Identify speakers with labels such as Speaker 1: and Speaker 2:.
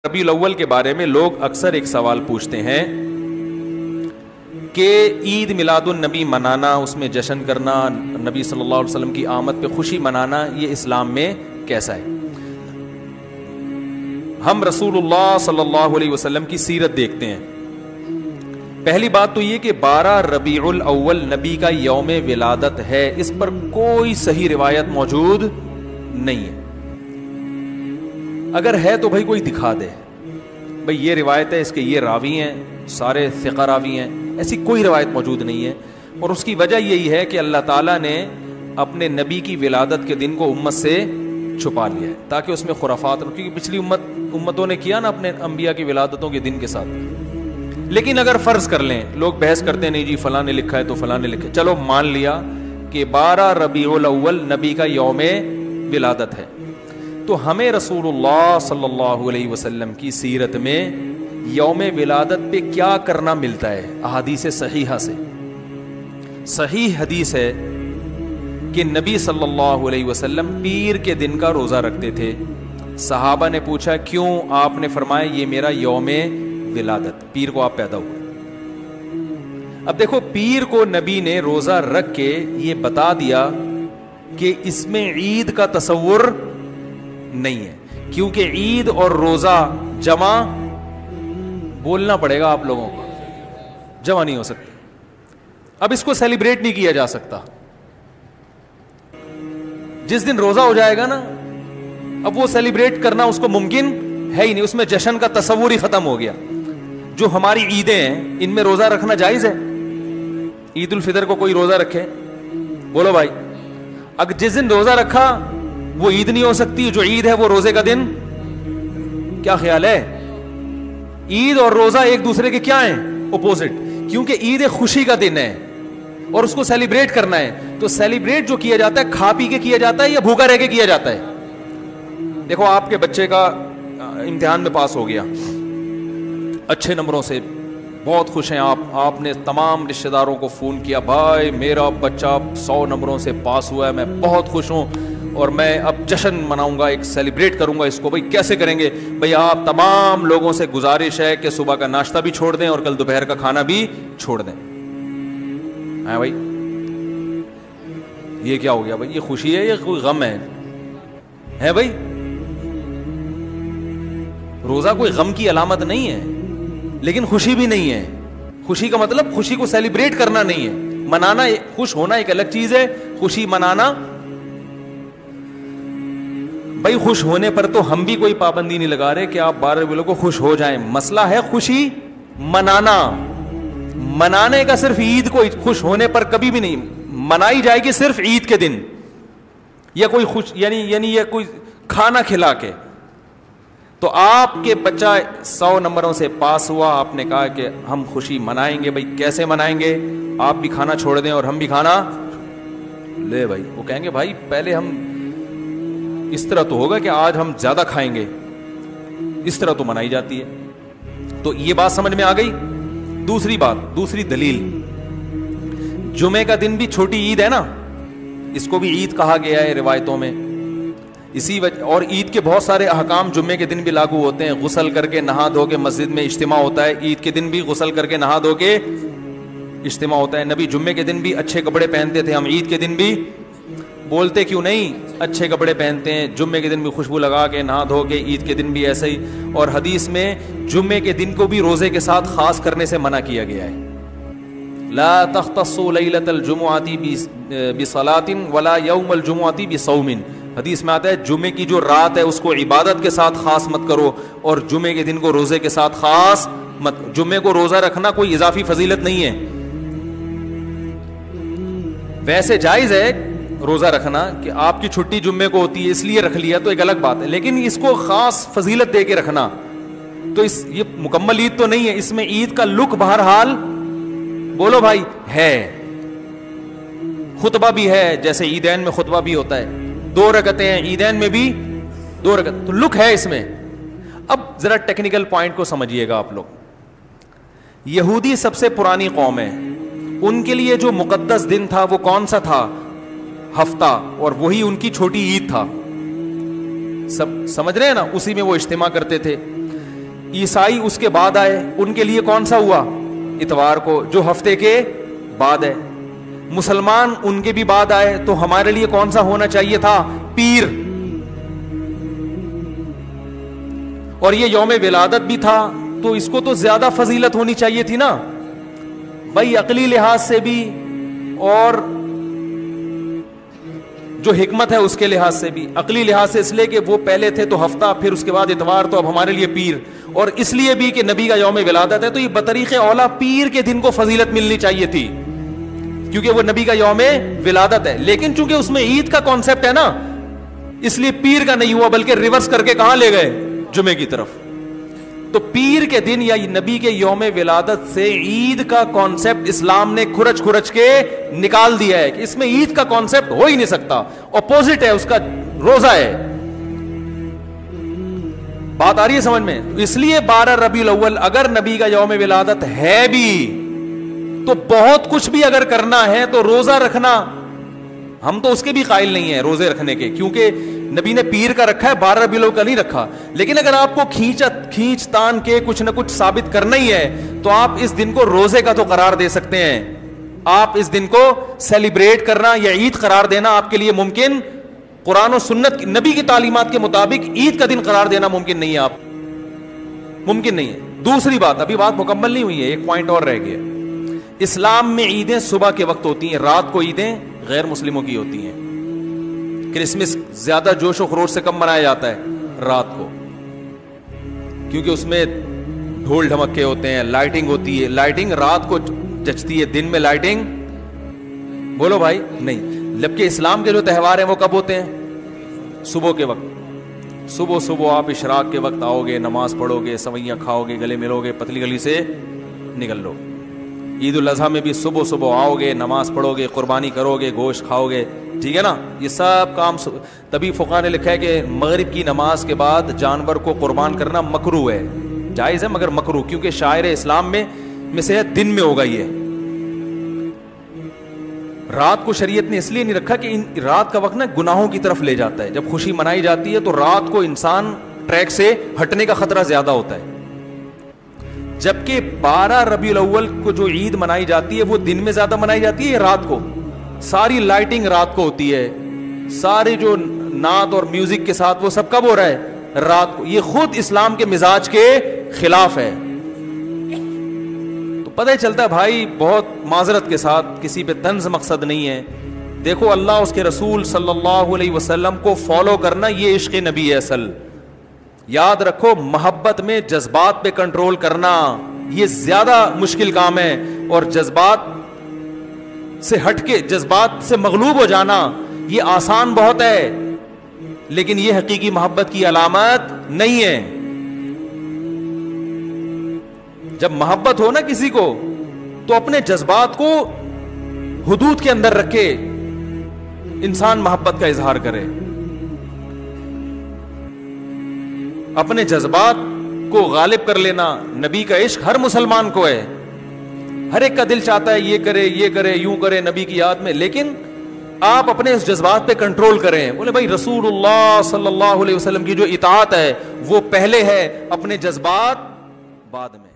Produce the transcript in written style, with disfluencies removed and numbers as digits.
Speaker 1: ربیع الاول کے بارے میں لوگ اکثر ایک سوال پوچھتے ہیں کہ عید میلاد النبی منانا، اس میں جشن کرنا، نبی صلی اللہ علیہ وسلم کی آمد پہ خوشی منانا، یہ اسلام میں کیسا ہے؟ ہم رسول اللہ صلی اللہ علیہ وسلم کی سیرت دیکھتے ہیں. پہلی بات تو یہ کہ 12 ربیع الاول نبی کا یوم ولادت ہے، اس پر کوئی صحیح روایت موجود نہیں ہے. اگر ہے تو بھائی کوئی دکھا دے، بھائی یہ روایت ہے، اس کے یہ راوی ہیں، سارے ثقہ راوی ہیں. ایسی کوئی روایت موجود نہیں ہے، اور اس کی وجہ یہی ہے کہ اللہ تعالیٰ نے اپنے نبی کی ولادت کے دن کو امت سے چھپا لیا ہے تاکہ اس میں خرافات نہ، کیونکہ پچھلی امتوں نے کیا نا اپنے انبیاء کی ولادتوں کے دن کے ساتھ. لیکن اگر فرض کر لیں، لوگ بحث کرتے ہیں نہیں جی فلاں نے لکھا ہے تو فلاں نے لکھا ہے، چلو مان لیا کہ 12 ربیع الاول نبی کا یوم ولادت ہے، تو ہمیں رسول اللہ صلی اللہ علیہ وسلم کی سیرت میں یوم ولادت پہ کیا کرنا ملتا ہے؟ احادیث صحیحہ سے صحیح حدیث ہے کہ نبی صلی اللہ علیہ وسلم پیر کے دن کا روزہ رکھتے تھے. صحابہ نے پوچھا کیوں؟ آپ نے فرمایا یہ میرا یوم ولادت، پیر کو آپ پیدا ہوئے. اب دیکھو، پیر کو نبی نے روزہ رکھ کے یہ بتا دیا کہ اس میں عید کا تصور نہیں ہے، کیونکہ عید اور روزہ جمع بولنا پڑے گا آپ لوگوں کو، جمع نہیں ہو سکتے. اب اس کو سیلیبریٹ نہیں کیا جا سکتا. جس دن روزہ ہو جائے گا نا، اب وہ سیلیبریٹ کرنا اس کو ممکن ہے ہی نہیں، اس میں جشن کا تصور ہی ختم ہو گیا. جو ہماری عیدیں ہیں ان میں روزہ رکھنا جائز ہے؟ عید الفطر کو کوئی روزہ رکھے؟ بولو بھائی. اگر جس دن روزہ رکھا وہ عید نہیں ہو سکتی، جو عید ہے وہ روزے کا دن. کیا خیال ہے؟ عید اور روزہ ایک دوسرے کے کیا ہیں؟ اپوزٹ. کیونکہ عید ایک خوشی کا دن ہے اور اس کو سیلیبریٹ کرنا ہے. تو سیلیبریٹ جو کیا جاتا ہے کھا پی کے کیا جاتا ہے یا بھوکا رہ کے کیا جاتا ہے؟ دیکھو، آپ کے بچے کا امتحان میں پاس ہو گیا اچھے نمبروں سے، بہت خوش ہیں آپ نے تمام رشتہ داروں کو فون کیا، بھائی میرا بچہ 100 نمبروں سے پاس ہوا ہے، میں بہت خوش ہوں اور میں اب جشن مناؤں گا، ایک سیلیبریٹ کروں گا اس کو. بھائی کیسے کریں گے؟ بھائی آپ تمام لوگوں سے گزارش ہے کہ صبح کا ناشتہ بھی چھوڑ دیں اور کل دوپہر کا کھانا بھی چھوڑ دیں. ہاں بھائی، یہ کیا ہو گیا بھائی؟ یہ خوشی ہے یا کوئی غم ہے بھائی؟ روزہ کوئی غم کی علامت نہیں ہے، لیکن خوشی بھی نہیں ہے. خوشی کا مطلب خوشی کو سیلیبریٹ کرنا نہیں ہے، منانا. خوش ہونا ایک الگ چیز ہے، خوشی منانا. بھائی خوش ہونے پر تو ہم بھی کوئی پابندی نہیں لگا رہے کہ آپ 12 ربیع کو خوش ہو جائیں. مسئلہ ہے خوشی منانا. منانے کا صرف عید کو خوش ہونے پر کبھی بھی نہیں منائی جائے گی، صرف عید کے دن یا کوئی خوش یعنی یہ کوئی کھانا کھلا کے. تو آپ کے بچہ 100 نمبروں سے پاس ہوا، آپ نے کہا کہ ہم خوشی منائیں گے. بھائی کیسے منائیں گے؟ آپ بھی کھانا چھوڑ دیں اور ہم بھی کھانا لے. بھائی وہ کہیں گے بھائی پہلے ہم اس طرح تو ہوگا کہ آج ہم زیادہ کھائیں گے، اس طرح تو منائی جاتی ہے. تو یہ بات سمجھ میں آ گئی. دوسری بات، دوسری دلیل، جمعے کا دن بھی چھوٹی عید ہے نا، اس کو بھی عید کہا گیا ہے روایتوں میں. اسی وجہ، اور عید کے بہت سارے احکام جمعے کے دن بھی لاگو ہوتے ہیں. غسل کر کے نہا دھو کے مسجد میں اجتماع ہوتا ہے، عید کے دن بھی غسل کر کے نہا دھو کے اجتماع ہوتا ہے. نبی جمعے کے دن بھی اچھے کپڑے پہنتے تھے، ہم عید کے دن بھی بولتے کیوں نہیں اچھے کپڑے پہنتے ہیں؟ جمعے کے دن بھی خوشبو لگا کے نہا دھو کے، عید کے دن بھی ایسے ہی. اور حدیث میں جمعے کے دن کو بھی روزے کے ساتھ خاص کرنے سے منع کیا گیا ہے. لا تختصوا لیلۃ الجمعۃ بصلاۃ ولا یوم الجمعۃ بصوم. حدیث میں آتا ہے جمعے کی جو رات ہے اس کو عبادت کے ساتھ خاص مت کرو اور جمعے کے دن کو روزے کے ساتھ خاص مت. جمعے کو روزہ رکھنا کوئی اضافی فضیلت نہیں ہے. ویسے جائز ہے روزہ رکھنا کہ آپ کی چھٹی جمعے کو ہوتی ہے اس لیے رکھ لیا تو ایک الگ بات ہے، لیکن اس کو خاص فضیلت دے کے رکھنا تو یہ مکمل عید تو نہیں ہے. اس میں عید کا لک بہرحال بولو بھائی ہے، خطبہ بھی ہے، جیسے عیدین میں خطبہ بھی ہوتا ہے، 2 رکعتیں ہیں عیدین میں بھی 2 رکعت، تو لک ہے اس میں. اب ذرا ٹیکنیکل پوائنٹ کو سمجھیے گا آپ لوگ. یہودی سب سے پرانی قوم ہے، ان کے لیے جو مقدس دن تھا وہ کون سا تھا؟ ہفتہ، اور وہی ان کی چھوٹی عید تھا. سب سمجھ رہے ہیں نا؟ اسی میں وہ اجتماع کرتے تھے. عیسائی اس کے بعد آئے, ان کے لیے کون سا ہوا؟ اتوار کو, جو ہفتے کے بعد ہے. مسلمان ان کے بھی بعد آئے, تو ہمارے لیے کون سا ہونا چاہیے تھا؟ پیر. اور یہ یوم ولادت بھی تھا, تو اس کو تو زیادہ فضیلت ہونی چاہیے تھی نا بھائی, عقلی لحاظ سے بھی اور جو حکمت ہے اس کے لحاظ سے بھی. عقلی لحاظ سے اس لیے کہ وہ پہلے تھے تو ہفتہ, پھر اس کے بعد اتوار, تو اب ہمارے لیے پیر. اور اس لیے بھی کہ نبی کا یوم ولادت ہے, تو یہ بطریق اولا پیر کے دن کو فضیلت ملنی چاہیے تھی, کیونکہ وہ نبی کا یوم ولادت ہے. لیکن چونکہ اس میں عید کا کانسیپٹ ہے نا, اس لیے پیر کا نہیں ہوا, بلکہ ریورس کر کے کہاں لے گئے؟ جمعے کی طرف. تو پیر کے دن یا نبی کے یوم ولادت سے عید کا کانسیپٹ اسلام نے کھرچ کھرچ کے نکال دیا ہے کہ اس میں عید کا کانسیپٹ ہو ہی نہیں سکتا, اپوزٹ ہے اس کا, روزہ ہے. بات آ رہی ہے سمجھ میں؟ اس لیے 12 ربیع الاول اگر نبی کا یوم ولادت ہے بھی, تو بہت کچھ بھی اگر کرنا ہے تو روزہ رکھنا, ہم تو اس کے بھی قائل نہیں ہیں روزے رکھنے کے, کیونکہ نبی نے پیر کا رکھا ہے, 12 ربیع الاول کا نہیں رکھا. لیکن اگر آپ کو کھینچ تان کے کچھ نہ کچھ ثابت کرنا ہی ہے, تو آپ اس دن کو روزے کا تو قرار دے سکتے ہیں. آپ اس دن کو سیلیبریٹ کرنا یا عید قرار دینا آپ کے لیے ممکن, قرآن و سنت نبی کی تعلیمات کے مطابق عید کا دن قرار دینا ممکن نہیں ہے, آپ ممکن نہیں ہے. دوسری بات, ابھی بات مکمل نہیں ہوئی ہے, ایک پوائنٹ اور رہ گیا. اسلام میں عیدیں صبح کے وقت ہوتی ہیں, رات کو عیدیں غیر مسلموں کی ہوتی ہیں. کرسمس زیادہ جوش و خروش سے کم منایا جاتا ہے رات کو, کیونکہ اس میں ڈھول ڈھمکے ہوتے ہیں, لائٹنگ ہوتی ہے. لائٹنگ رات کو جچتی ہے, دن میں لائٹنگ بولو بھائی نہیں. جبکہ اسلام کے جو تہوار ہیں وہ کب ہوتے ہیں؟ صبح کے وقت. صبح آپ اشراق کے وقت آؤ گے, نماز پڑھو گے, سوئیاں کھاؤ گے, گلے ملو گے, پتلی گلی سے نکل لو. عید الاضحیٰ میں بھی صبح آؤ گے, نماز پڑھو گے, قربانی کرو گے, گوشت کھاؤ گے, ٹھیک ہے نا. یہ سب کام تبھی فقہا نے لکھا ہے کہ مغرب کی نماز کے بعد جانور کو قربان کرنا مکروہ ہے, جائز ہے مگر مکروہ, کیونکہ شاعر اسلام میں سے ہے دن میں ہوگا. یہ رات کو شریعت نے اس لیے نہیں رکھا کہ رات کا وقت نا گناہوں کی طرف لے جاتا ہے. جب خوشی منائی جاتی ہے تو رات کو انسان ٹریک سے ہٹنے کا خطرہ زیادہ ہوتا ہے. جبکہ 12 ربیع الاول کو جو عید منائی جاتی ہے وہ دن میں زیادہ منائی جاتی ہے رات کو. ساری لائٹنگ رات کو ہوتی ہے, سارے جو نعت اور میوزک کے ساتھ وہ سب کب ہو رہا ہے؟ رات کو. یہ خود اسلام کے مزاج کے خلاف ہے. تو پتہ ہی چلتا ہے بھائی, بہت معذرت کے ساتھ, کسی پہ طنز مقصد نہیں ہے. دیکھو اللہ اس کے رسول صلی اللہ علیہ وسلم کو فالو کرنا یہ عشق نبی ہے اصل. یاد رکھو, محبت میں جذبات پہ کنٹرول کرنا یہ زیادہ مشکل کام ہے, اور جذبات سے ہٹ کے, جذبات سے مغلوب ہو جانا یہ آسان بہت ہے, لیکن یہ حقیقی محبت کی علامت نہیں ہے. جب محبت ہو نا کسی کو, تو اپنے جذبات کو حدود کے اندر رکھے انسان محبت کا اظہار کرے. اپنے جذبات کو غالب کر لینا. نبی کا عشق ہر مسلمان کو ہے, ہر ایک کا دل چاہتا ہے یہ کرے یوں کرے نبی کی یاد میں, لیکن آپ اپنے اس جذبات پہ کنٹرول کریں. بولے بھائی رسول اللہ صلی اللہ علیہ وسلم کی جو اطاعت ہے وہ پہلے ہے, اپنے جذبات بعد میں.